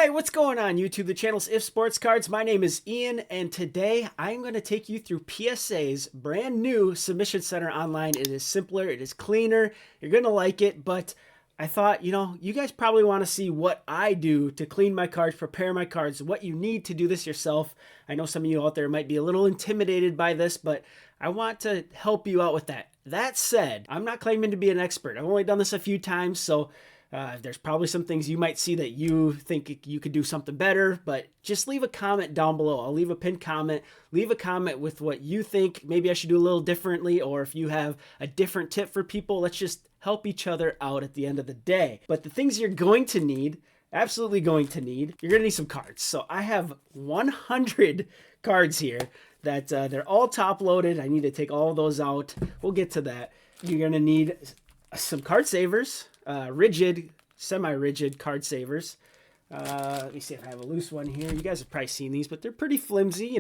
Hey, what's going on YouTube? The channel's If Sports Cards. My name is Ian, and today I'm going to take you through PSA's brand new Submission Center online. It is simpler, it is cleaner, you're going to like it, but I thought, you guys probably want to see what I do to clean my cards, prepare my cards, what you need to do this yourself. I know some of you out there might be a little intimidated by this, but I want to help you out with that. That said, I'm not claiming to be an expert. I've only done this a few times, so there's probably some things you might see that you think you could do something better, but just leave a comment down below. I'll leave a pinned comment. Leave a comment with what you think maybe I should do a little differently, or if you have a different tip for people. Let's just help each other out at the end of the day. But the things you're going to need, absolutely going to need, you're going to need some cards. So I have 100 cards here that they're all top loaded. I need to take all of those out. We'll get to that. You're going to need some card savers. Rigid, semi-rigid card savers. Let me see if I have a loose one here. You guys have probably seen these, but they're pretty flimsy,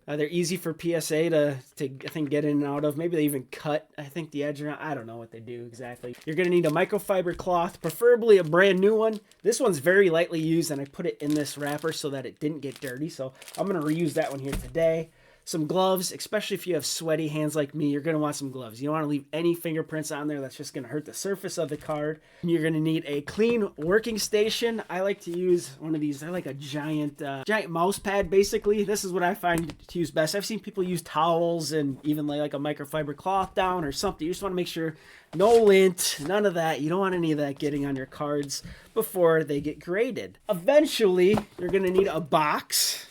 they're easy for PSA to I think, get in and out of. Maybe they even cut, I think, the edge around. I don't know what they do exactly. You're going to need a microfiber cloth, preferably a brand new one. This one's very lightly used, and I put it in this wrapper so that it didn't get dirty. So I'm going to reuse that one here today. Some gloves, especially if you have sweaty hands like me, you're going to want some gloves. You don't want to leave any fingerprints on there. That's just going to hurt the surface of the card. You're going to need a clean working station. I like to use one of these. They're like a giant mouse pad, basically. This is what I find to use best. I've seen people use towels and even lay like a microfiber cloth down or something. You just want to make sure no lint, none of that. You don't want any of that getting on your cards before they get graded. Eventually, you're going to need a box.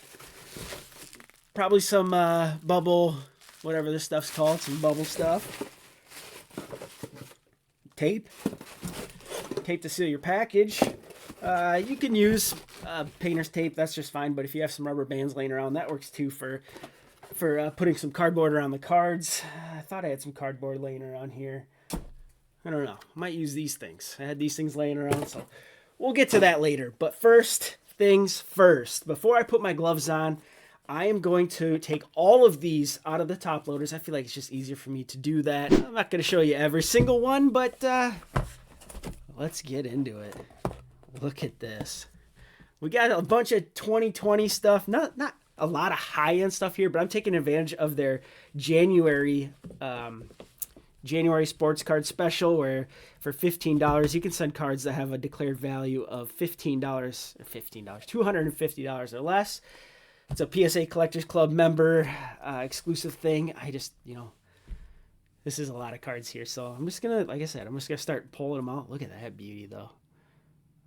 Probably some bubble, whatever this stuff's called, some bubble stuff. Tape to seal your package. You can use painter's tape, that's just fine, but if you have some rubber bands laying around, that works too for putting some cardboard around the cards. I thought I had some cardboard laying around here. I don't know. I might use these things. I had these things laying around, so we'll get to that later. But first things first. Before I put my gloves on, I am going to take all of these out of the top loaders. I feel like it's just easier for me to do that. I'm not going to show you every single one, but let's get into it. Look at this. We got a bunch of 2020 stuff. Not a lot of high-end stuff here, but I'm taking advantage of their January sports card special, where for $15 you can send cards that have a declared value of $250 or less. It's a PSA Collectors Club member exclusive thing. I just, this is a lot of cards here. So I'm just going to, like I said, I'm just going to start pulling them out. Look at that beauty, though.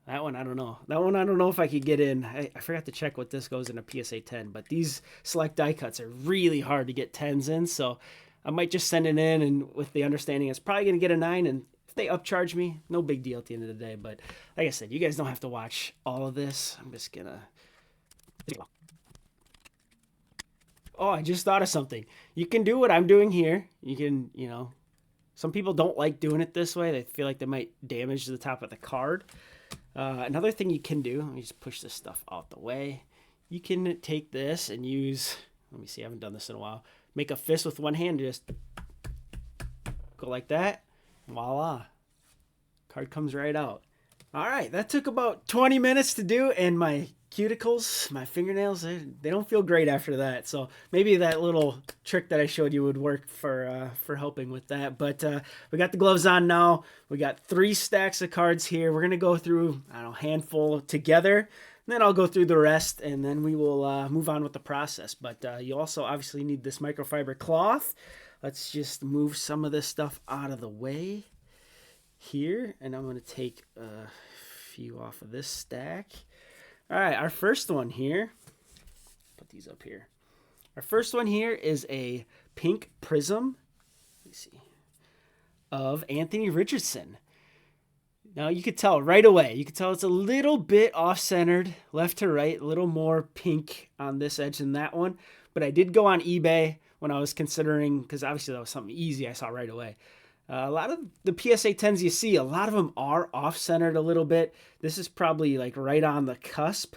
That one, I don't know. That one, I don't know if I could get in. I forgot to check what this goes in a PSA 10. But these select die cuts are really hard to get 10s in. So I might just send it in, and with the understanding it's probably going to get a 9. And if they upcharge me, no big deal at the end of the day. But like I said, you guys don't have to watch all of this. I'm just going to... Oh, I just thought of something. You can do what I'm doing here. You can, some people don't like doing it this way. They feel like they might damage the top of the card. Another thing you can do, let me just push this stuff out the way. You can take this and use, let me see, I haven't done this in a while. Make a fist with one hand, just go like that. Voila. Card comes right out. All right, that took about 20 minutes to do, and my cuticles, my fingernails, they don't feel great after that. So maybe that little trick that I showed you would work for helping with that. But we got the gloves on now. We got 3 stacks of cards here. We're gonna go through, a handful together, and then I'll go through the rest, and then we will move on with the process. But you also obviously need this microfiber cloth. Let's just move some of this stuff out of the way here, and I'm going to take a few off of this stack. All right, our first one here, put these up here. Our first one here is a pink prism, let me see, of Anthony Richardson. Now you could tell right away, it's a little bit off-centered, left to right, a little more pink on this edge than that one. But I did go on eBay when I was considering, because obviously that was something easy I saw right away. A lot of the PSA 10s you see, a lot of them are off-centered a little bit. This is probably like right on the cusp.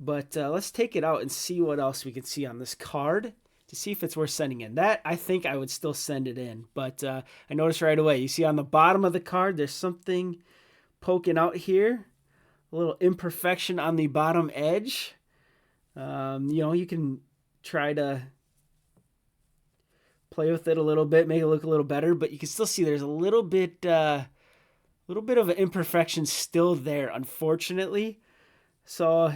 But let's take it out and see what else we can see on this card to see if it's worth sending in. That, I think I would still send it in. But I noticed right away, you see on the bottom of the card, there's something poking out here. a little imperfection on the bottom edge. You can try to play with it a little bit, make it look a little better, but you can still see there's a little bit of an imperfection still there, unfortunately. So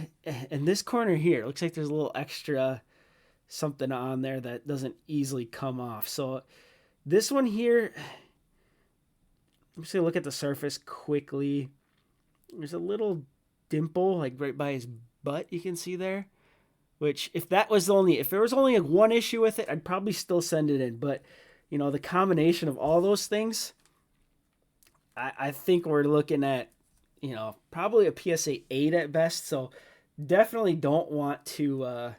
in this corner here, it looks like there's a little extra something on there that doesn't easily come off. So this one here, I'm just gonna look at the surface quickly. There's a little dimple like right by his butt, you can see there. Which if there was only like one issue with it, I'd probably still send it in. But the combination of all those things, I think we're looking at probably a PSA 8 at best. So definitely don't want to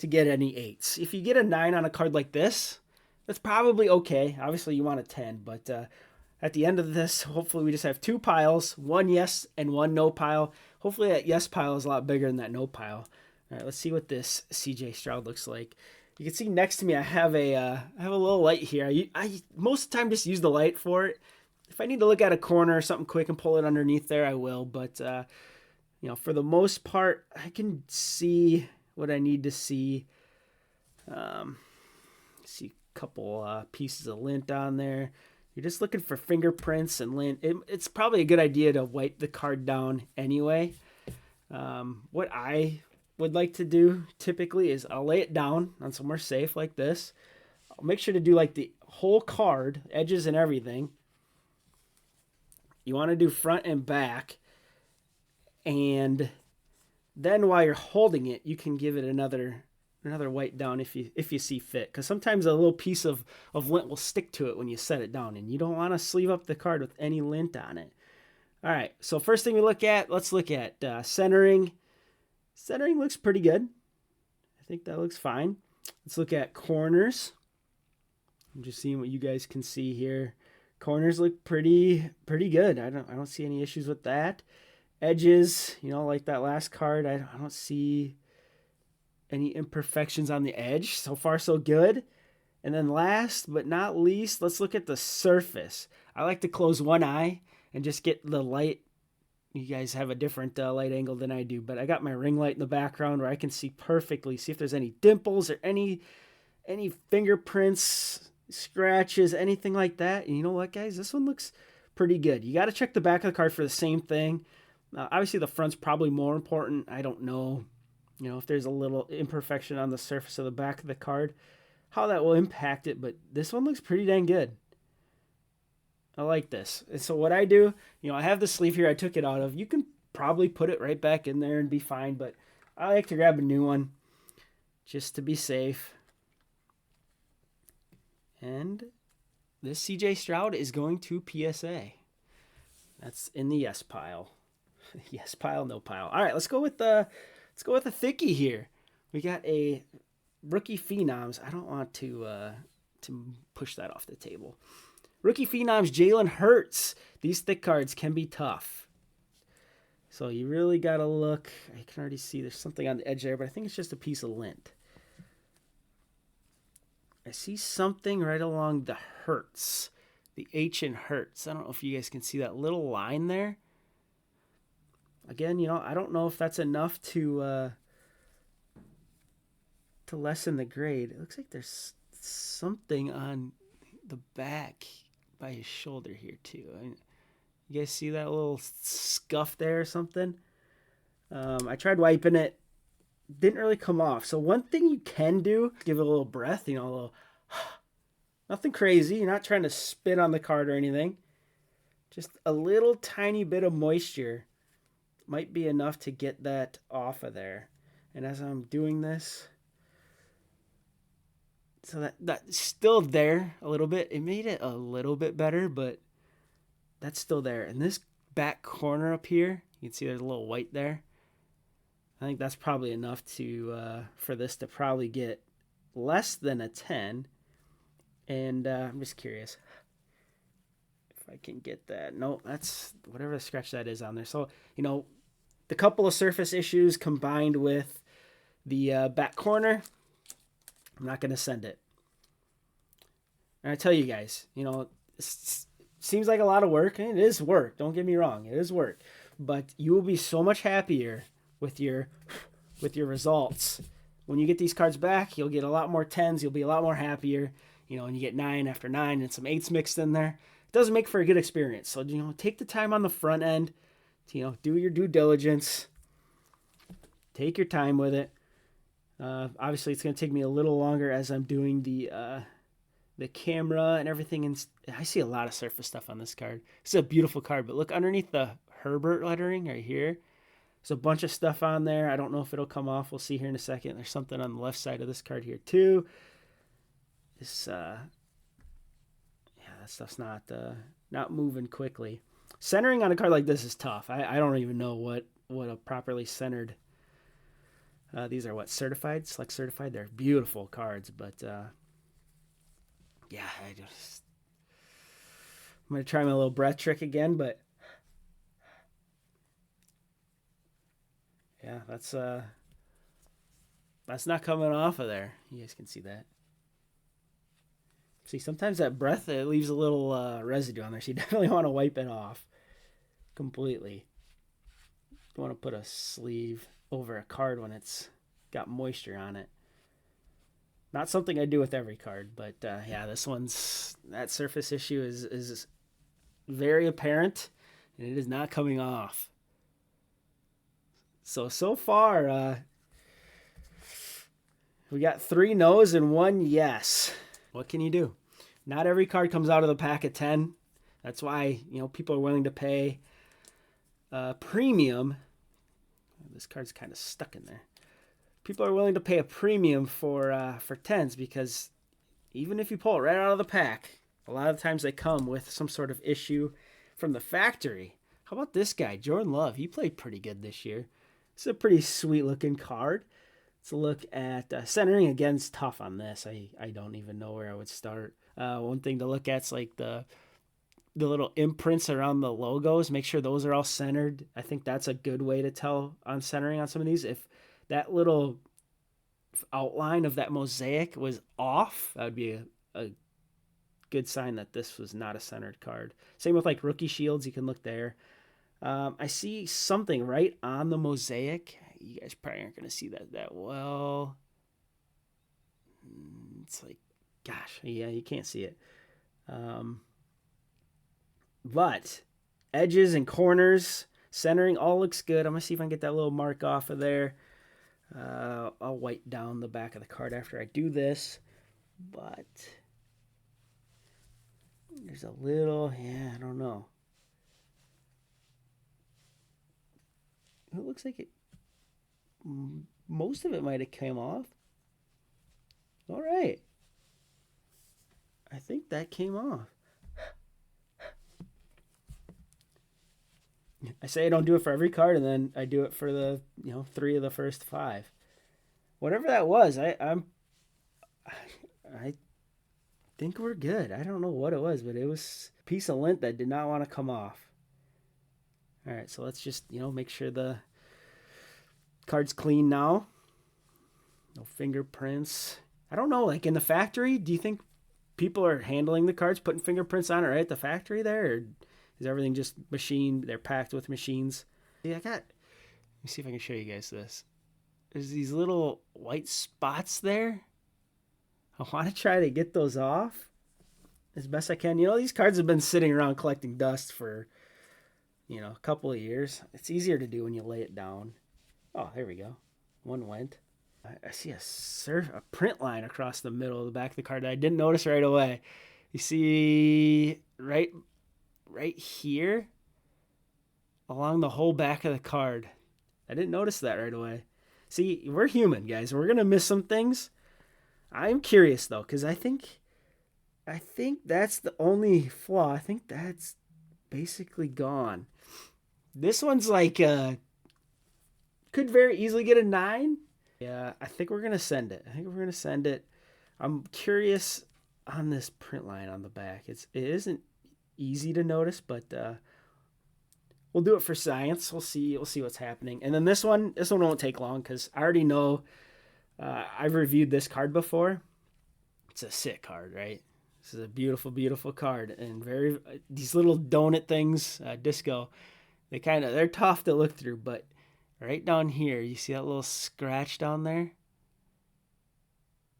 get any 8s. If you get a 9 on a card like this, that's probably okay. Obviously you want a 10, but at the end of this, hopefully we just have 2 piles, one yes and one no pile. Hopefully that yes pile is a lot bigger than that no pile. All right, let's see what this CJ Stroud looks like. You can see next to me I have a little light here. I most of the time just use the light for it. If I need to look at a corner or something quick and pull it underneath there, I will. But for the most part, I can see what I need to see. See a couple pieces of lint on there. You're just looking for fingerprints and lint. It's probably a good idea to wipe the card down anyway. What I would like to do typically is I'll lay it down on somewhere safe like this. I'll make sure to do like the whole card, edges and everything. You want to do front and back, and then while you're holding it, you can give it another wipe down if you see fit, because sometimes a little piece of lint will stick to it when you set it down, and you don't want to sleeve up the card with any lint on it. All right, so first thing let's look at centering. Centering looks pretty good. I think that looks fine. Let's look at corners. I'm just seeing what you guys can see here. Corners look pretty good. I don't see any issues with that. Edges, like that last card, I don't see any imperfections on the edge. So far, so good. And then last but not least, let's look at the surface. I like to close one eye and just get the light. You guys have a different light angle than I do, but I got my ring light in the background where I can see perfectly, see if there's any dimples or any fingerprints, scratches, anything like that. And you know what, guys? This one looks pretty good. You got to check the back of the card for the same thing. Obviously, the front's probably more important. I don't know, if there's a little imperfection on the surface of the back of the card, how that will impact it, but this one looks pretty dang good. I like this. And so what I do, I have the sleeve here I took it out of. You can probably put it right back in there and be fine, but I like to grab a new one just to be safe. And this CJ Stroud is going to PSA. That's in the yes pile. Yes pile, no pile. All right, let's go with the thickie here. We got a rookie phenoms. I don't want to push that off the table. Rookie phenoms, Jalen Hurts. These thick cards can be tough. So you really got to look. I can already see there's something on the edge there, but I think it's just a piece of lint. I see something right along the Hurts, the H in Hurts. I don't know if you guys can see that little line there. Again, I don't know if that's enough to lessen the grade. It looks like there's something on the back by his shoulder here too. You guys see that little scuff there or something? I tried wiping it. Didn't really come off. So one thing you can do, give it a little breath, a little, nothing crazy. You're not trying to spit on the card or anything. Just a little tiny bit of moisture might be enough to get that off of there. And as I'm doing this, so that's still there a little bit. It made it a little bit better, but that's still there. And this back corner up here, you can see there's a little white there. I think that's probably enough to for this to probably get less than a 10. And I'm just curious if I can get that. No, that's whatever scratch that is on there. So, the couple of surface issues combined with the back corner, I'm not going to send it. And I tell you guys, it seems like a lot of work, and it is work. Don't get me wrong. It is work. but you will be so much happier with your results. When you get these cards back, you'll get a lot more 10s. You'll be a lot more happier. And you get 9 after 9 and some 8s mixed in there. It doesn't make for a good experience. So, take the time on the front end to, do your due diligence. Take your time with it. Obviously, it's going to take me a little longer as I'm doing the camera and everything. And I see a lot of surface stuff on this card. It's a beautiful card, but look underneath the Herbert lettering right here. There's a bunch of stuff on there. I don't know if it'll come off. We'll see here in a second. There's something on the left side of this card here too. This, that stuff's not moving quickly. Centering on a card like this is tough. I don't even know what a properly centered. These are certified, select certified. They're beautiful cards, but yeah, I'm gonna try my little breath trick again, but yeah, that's not coming off of there. You guys can see that. See, sometimes that breath, it leaves a little residue on there, so you definitely want to wipe it off completely. You want to put a sleeve over a card when it's got moisture on it. Not something I do with every card, but yeah, this one's, that surface issue is very apparent, and it is not coming off. So far, we got 3 no's and 1 yes. What can you do? Not every card comes out of the pack at 10. That's why, people are willing to pay premium. This card's kind of stuck in there. People are willing to pay a premium for 10s because even if you pull it right out of the pack, a lot of times they come with some sort of issue from the factory. How about this guy, Jordan Love? He played pretty good this year. It's a pretty sweet looking card. Let's look at centering. Again, it's tough on this. I don't even know where I would start. One thing to look at is like the little imprints around the logos. Make sure those are all centered. I think that's a good way to tell on centering on some of these. If that little outline of that mosaic was off, that would be a good sign that this was not a centered card. Same with like rookie shields. You can look there. I see something right on the mosaic. You guys probably aren't going to see that well. It's like, gosh, yeah, you can't see it. But edges and corners, centering, all looks good. I'm going to see if I can get that little mark off of there. I'll wipe down the back of the card after I do this. But there's a little, I don't know. It looks like most of it might have come off. All right. I think that came off. I say I don't do it for every card, and then I do it for the 3 of the first 5. Whatever that was, I think we're good. I don't know what it was, but it was a piece of lint that did not want to come off. All right, so let's just make sure the card's clean now. No fingerprints. I don't know, like in the factory, do you think people are handling the cards, putting fingerprints on it right at the factory there, or is everything just machined? They're packed with machines. Yeah, let me see if I can show you guys this. There's these little white spots there. I want to try to get those off as best I can. These cards have been sitting around collecting dust for, a couple of years. It's easier to do when you lay it down. Oh, there we go. One went. I see a print line across the middle of the back of the card that I didn't notice right away. You see right here along the whole back of the card. I didn't notice that right away. See, we're human, guys. We're going to miss some things. I'm curious, though, because I think that's the only flaw. I think that's basically gone. This one's like, could very easily get a 9. Yeah, I think we're going to send it. I'm curious on this print line on the back. It isn't easy to notice, but we'll do it for science. We'll see what's happening. And then this one won't take long because I already know I've reviewed this card before. It's a sick card, right? This is a beautiful, beautiful card. And these little donut things, disco, they're tough to look through, but right down here, you see that little scratch down there?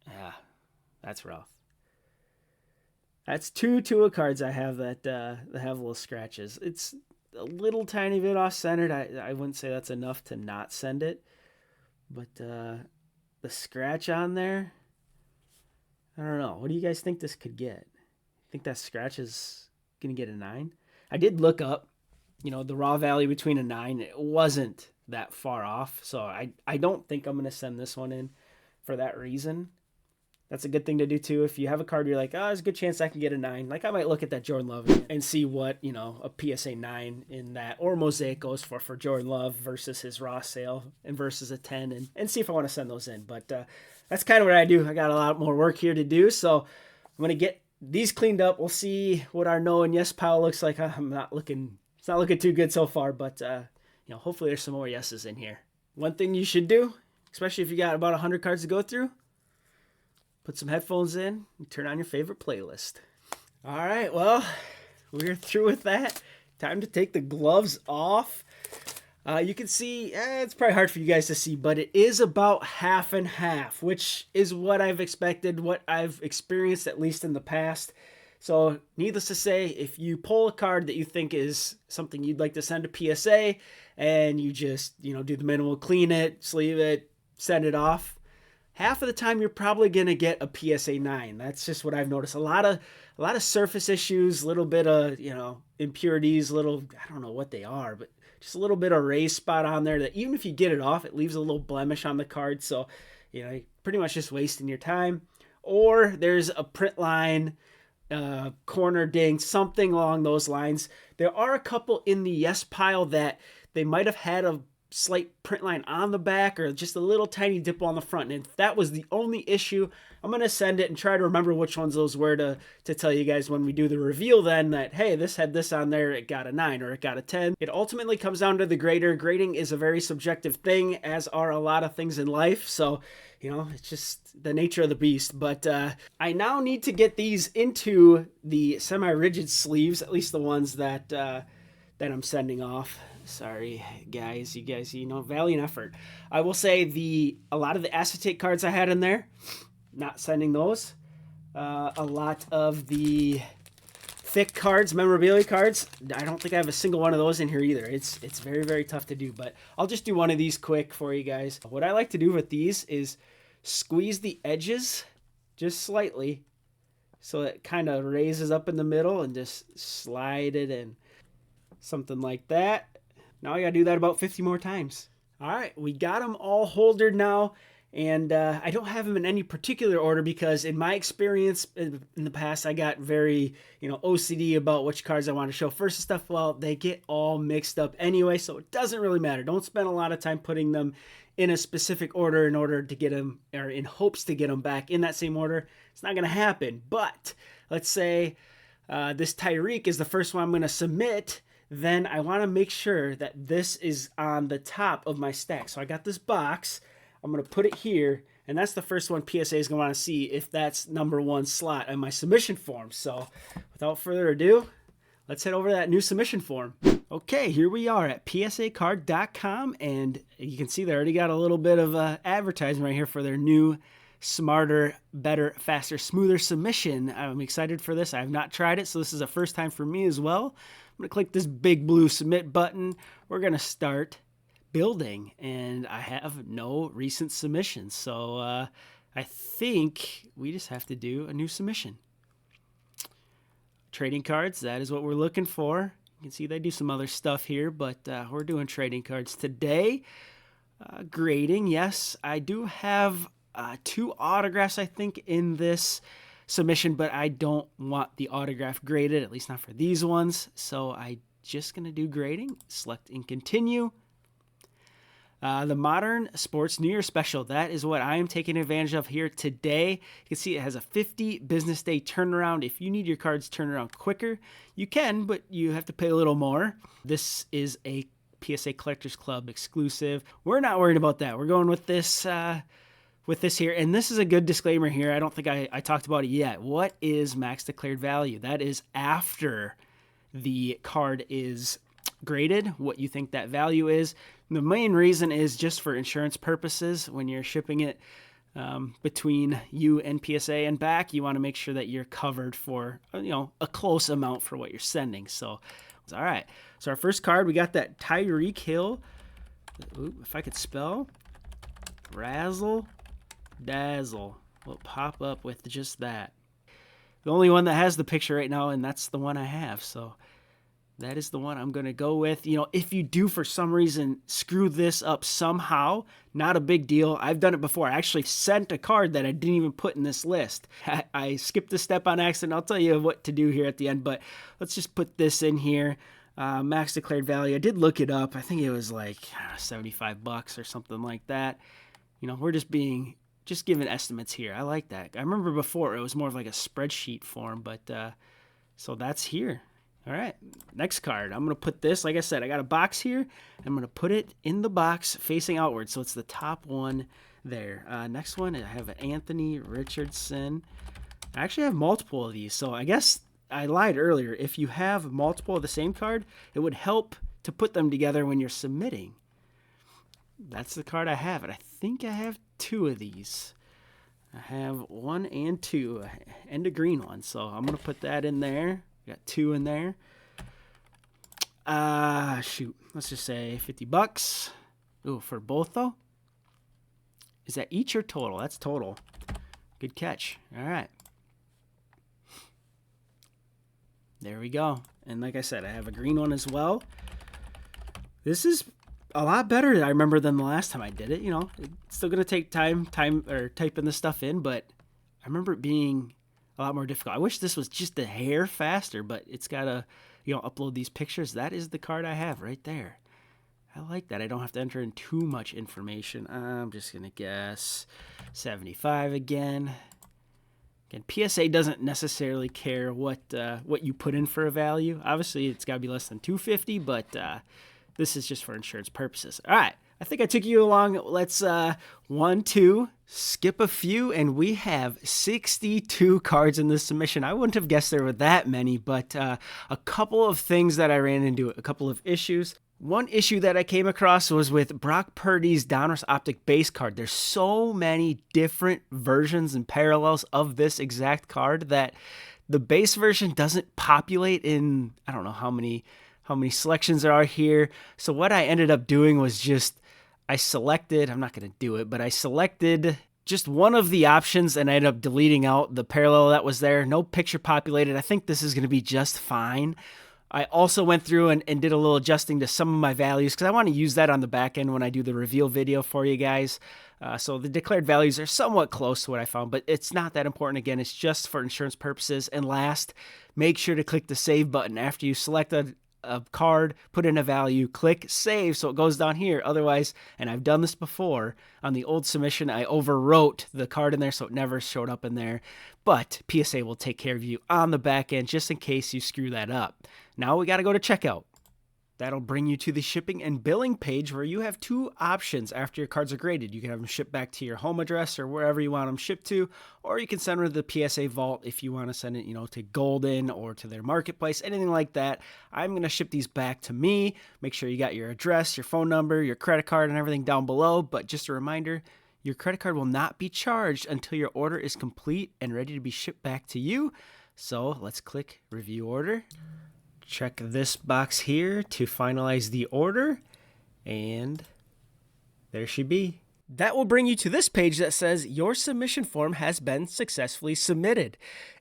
Yeah, that's rough. That's two Tua cards I have that have little scratches. It's a little tiny bit off centered. I wouldn't say that's enough to not send it, but the scratch on there, I don't know. What do you guys think this could get? Think that scratch is gonna get a 9? I did look up, the raw value between a 9. It wasn't that far off, so I don't think I'm gonna send this one in for that reason. That's a good thing to do too. If you have a card you're like, oh, there's a good chance I can get a 9. Like I might look at that Jordan Love and see what, a PSA 9 in that or Mosaic goes for Jordan Love versus his raw sale and versus a 10 and see if I want to send those in. But that's kind of what I do. I got a lot more work here to do. So I'm going to get these cleaned up. We'll see what our no and yes pile looks like. It's not looking too good so far, but hopefully there's some more yeses in here. One thing you should do, especially if you got about 100 cards to go through, put some headphones in and turn on your favorite playlist. All right, well, we're through with that. Time to take the gloves off. You can see, it's probably hard for you guys to see, but it is about half and half, which is what I've expected, what I've experienced, at least in the past. So needless to say, if you pull a card that you think is something you'd like to send to PSA and you just, do the minimal, clean it, sleeve it, send it off, half of the time you're probably going to get a PSA 9. That's just what I've noticed. A lot of surface issues, a little bit of, impurities, I don't know what they are, but just a little bit of raised spot on there that even if you get it off, it leaves a little blemish on the card. So, you're pretty much just wasting your time. Or there's a print line, corner ding, something along those lines. There are a couple in the yes pile that they might have had a slight print line on the back or just a little tiny dip on the front. And if that was the only issue, I'm going to send it and try to remember which ones those were to tell you guys when we do the reveal then that, hey, this had this on there, it got a 9 or it got a 10. It ultimately comes down to the grader. Grading is a very subjective thing, as are a lot of things in life. So, it's just the nature of the beast. But I now need to get these into the semi-rigid sleeves, at least the ones that I'm sending off. Sorry, guys. You guys, valiant effort. I will say a lot of the acetate cards I had in there, not sending those. A lot of the thick cards, memorabilia cards, I don't think I have a single one of those in here either. It's very, very tough to do, but I'll just do one of these quick for you guys. What I like to do with these is squeeze the edges just slightly so it kind of raises up in the middle and just slide it in. Something like that. Now I gotta do that about 50 more times. All right, we got them all holdered now, and I don't have them in any particular order because in my experience in the past, I got very, OCD about which cards I want to show first and stuff. Well, they get all mixed up anyway, so it doesn't really matter. Don't spend a lot of time putting them in a specific order in order to get them, or in hopes to get them back in that same order. It's not gonna happen, but let's say this Tyreek is the first one I'm gonna submit. Then I want to make sure that this is on the top of my stack. So I got this box. I'm going to put it here, and that's the first one PSA is going to want to see if that's number 1 slot in my submission form. So without further ado, let's head over to that new submission form. Okay, here we are at psacard.com, and you can see they already got a little bit of advertising right here for their new smarter, better, faster, smoother submission. I'm excited for this. I have not tried it, so this is a first time for me as well. I'm going to click this big blue submit button. We're going to start building, and I have no recent submissions. So I think we just have to do a new submission. Trading cards, that is what we're looking for. You can see they do some other stuff here, but we're doing trading cards today. Grading, yes, I do have 2 autographs, I think, in this submission, but I don't want the autograph graded, at least not for these ones. So I just going to do grading, select and continue. The Modern Sports New Year Special, that is what I am taking advantage of here today. You can see it has a 50 business day turnaround. If you need your cards turned around quicker, you can, but you have to pay a little more. This is a PSA Collectors Club exclusive. We're not worried about that. We're going with this here, and this is a good disclaimer here. I don't think I talked about it yet. What is max declared value? That is after the card is graded, what you think that value is. And the main reason is just for insurance purposes. When you're shipping it between you and PSA and back, you want to make sure that you're covered for, a close amount for what you're sending. So, all right. So our first card, we got that Tyreek Hill. Ooh, if I could spell, razzle dazzle will pop up with just that. The only one that has the picture right now, and that's the one I have. So that is the one I'm going to go with. If you do for some reason screw this up somehow, not a big deal. I've done it before. I actually sent a card that I didn't even put in this list. I skipped a step on accident. I'll tell you what to do here at the end, but let's just put this in here. Max declared value. I did look it up. I think it was like $75 or something like that. We're just giving estimates here. I like that. I remember before it was more of like a spreadsheet form, but so that's here. All right, next card. I'm going to put this, like I said, I got a box here. I'm going to put it in the box facing outward, so it's the top one there. Next one, I have Anthony Richardson. I actually have multiple of these, so I guess I lied earlier. If you have multiple of the same card, it would help to put them together when you're submitting. That's the card I have, and I think I have 2 of these. I have 1 and 2, and a green one, so I'm going to put that in there. Got 2 in there. Shoot. Let's just say $50. Ooh, for both though? Is that each or total? That's total. Good catch. All right. There we go. And like I said, I have a green one as well. This is a lot better, I remember, than the last time I did it. It's still going to take time or typing this stuff in, but I remember it being a lot more difficult. I wish this was just a hair faster, but it's got to, upload these pictures. That is the card I have right there. I like that. I don't have to enter in too much information. I'm just going to guess 75 again. Again, PSA doesn't necessarily care what you put in for a value. Obviously, it's got to be less than 250, but this is just for insurance purposes. All right. I think I took you along. Let's 1, 2, skip a few, and we have 62 cards in this submission. I wouldn't have guessed there were that many, but a couple of things that I ran into, a couple of issues. One issue that I came across was with Brock Purdy's Donruss Optic base card. There's so many different versions and parallels of this exact card that the base version doesn't populate in, I don't know how many selections there are here. So what I ended up doing was I selected just one of the options, and I ended up deleting out the parallel that was there. No picture populated. I think this is going to be just fine. I also went through and did a little adjusting to some of my values because I want to use that on the back end when I do the reveal video for you guys. So the declared values are somewhat close to what I found, but it's not that important. Again, it's just for insurance purposes. And last, make sure to click the save button after you select a card, put in a value, click save so it goes down here. Otherwise, and I've done this before on the old submission, I overwrote the card in there so it never showed up in there. But PSA will take care of you on the back end just in case you screw that up. Now we got to go to checkout. That'll bring you to the shipping and billing page where you have 2 options after your cards are graded. You can have them shipped back to your home address or wherever you want them shipped to, or you can send them to the PSA vault if you want to send it, to Golden or to their marketplace, anything like that. I'm going to ship these back to me. Make sure you got your address, your phone number, your credit card, and everything down below. But just a reminder, your credit card will not be charged until your order is complete and ready to be shipped back to you. So let's click review order. Check this box here to finalize the order, and there she be. That will bring you to this page that says your submission form has been successfully submitted.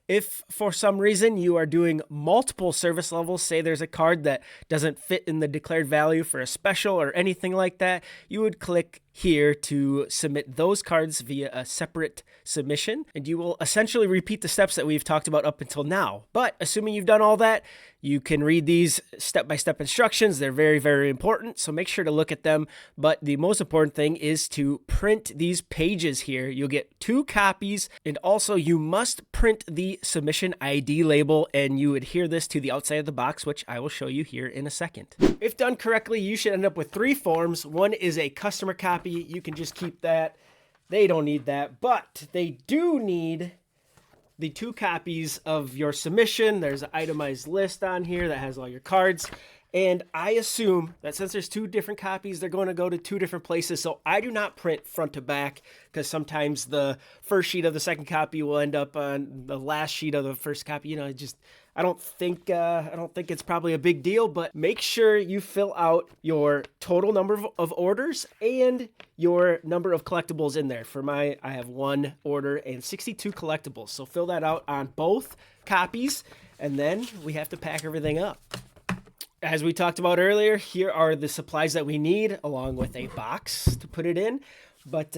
If for some reason you are doing multiple service levels, say there's a card that doesn't fit in the declared value for a special or anything like that, you would click here to submit those cards via a separate submission, and you will essentially repeat the steps that we've talked about up until now. But assuming you've done all that, you can read these step-by-step instructions. They're very, very important, so make sure to look at them. But the most important thing is to print these pages here. You'll get 2 copies, and also you must print the submission ID label, and you adhere this to the outside of the box, which I will show you here in a second. If done correctly, you should end up with 3 forms. One is a customer copy. You can just keep that. They don't need that, but they do need the 2 copies of your submission. There's an itemized list on here that has all your cards. And I assume that since there's 2 different copies, they're going to go to 2 different places. So I do not print front to back because sometimes the first sheet of the second copy will end up on the last sheet of the first copy. You know, I don't think it's probably a big deal, but make sure you fill out your total number of orders and your number of collectibles in there. For I have 1 order and 62 collectibles. So fill that out on both copies, and then we have to pack everything up. As we talked about earlier, here are the supplies that we need, along with a box to put it in. But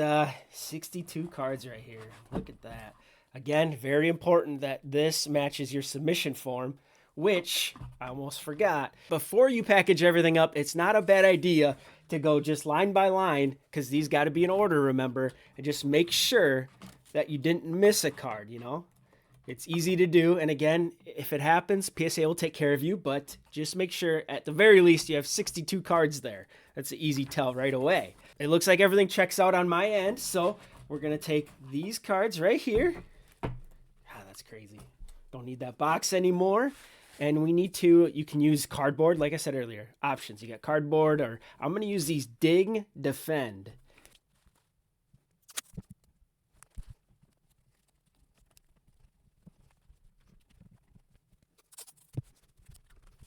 62 cards right here. Look at that. Again, very important that this matches your submission form, which I almost forgot. Before you package everything up, it's not a bad idea to go just line by line, because these got to be in order, remember, and just make sure that you didn't miss a card, you know? It's easy to do, and again, if it happens, PSA will take care of you, but just make sure, at the very least, you have 62 cards there. That's an easy tell right away. It looks like everything checks out on my end, so we're going to take these cards right here. That's crazy. Don't need that box anymore. And we need to, you can use cardboard, like I said earlier. Options, you got cardboard, or I'm going to use these Dig Defend.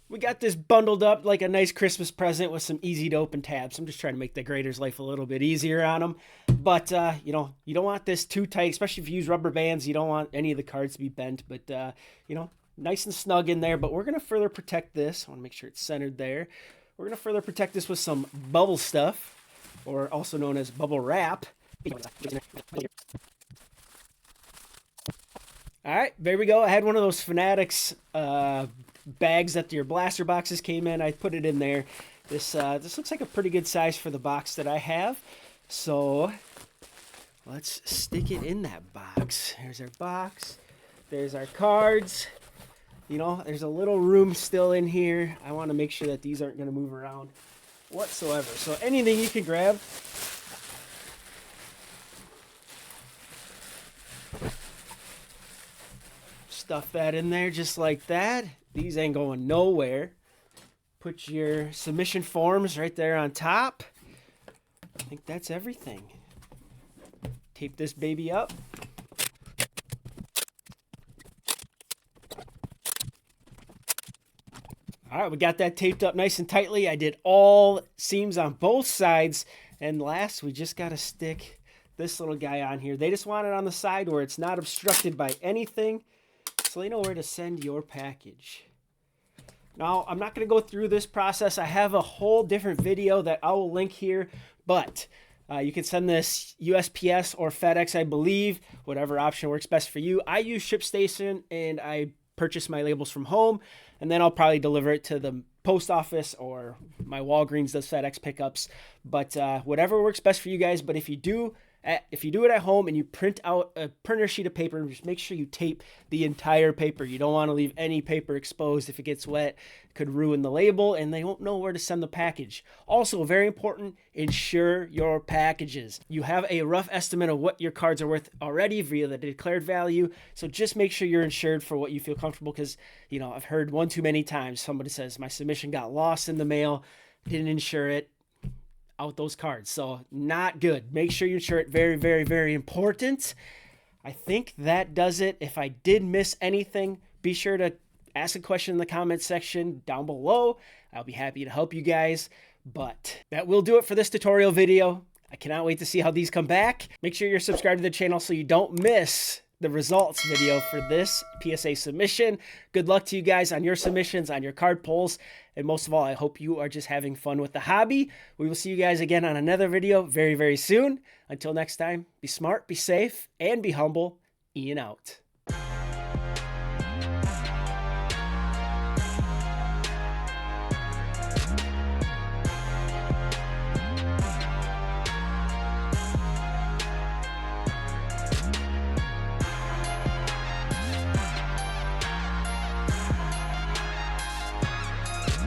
We got this bundled up like a nice Christmas present with some easy to open tabs. I'm just trying to make the grader's life a little bit easier on them. But, you know, you don't want this too tight, especially if you use rubber bands. You don't want any of the cards to be bent, but, you know, nice and snug in there. But we're going to further protect this. I want to make sure it's centered there. We're going to further protect this with some bubble stuff, or also known as bubble wrap. All right, there we go. I had one of those Fanatics bags that your blaster boxes came in. I put it in there. This looks like a pretty good size for the box that I have. So let's stick it in that box. Here's our box. There's our cards. You know, there's a little room still in here. I want to make sure that these aren't going to move around whatsoever. So anything you can grab. Stuff that in there just like that. These ain't going nowhere. Put your submission forms right there on top. I think that's everything. Tape this baby up. All right, we got that taped up nice and tightly. I did all seams on both sides. And last, we just got to stick this little guy on here. They just want it on the side where it's not obstructed by anything, so they know where to send your package. Now, I'm not going to go through this process. I have a whole different video that I will link here, but you can send this USPS or FedEx, I believe, whatever option works best for you. I use ShipStation, and I purchase my labels from home, and then I'll probably deliver it to the post office, or my Walgreens does FedEx pickups. But whatever works best for you guys. But if you do it at home and you print out a printer sheet of paper, just make sure you tape the entire paper. You don't want to leave any paper exposed. If it gets wet, it could ruin the label, and they won't know where to send the package. Also, very important, insure your packages. You have a rough estimate of what your cards are worth already via the declared value, so just make sure you're insured for what you feel comfortable, because, you know, I've heard one too many times somebody says, my submission got lost in the mail, didn't insure it, out those cards. So not good. Make sure you insure it. Very, very, very important. I think that does it. If I did miss anything, be sure to ask a question in the comments section down below. I'll be happy to help you guys. But that will do it for this tutorial video. I cannot wait to see how these come back. Make sure you're subscribed to the channel so you don't miss the results video for this PSA submission. Good luck to you guys on your submissions, on your card pulls, and most of all, I hope you are just having fun with the hobby. We will see you guys again on another video very, very soon. Until next time, be smart, be safe, and be humble. Ian out.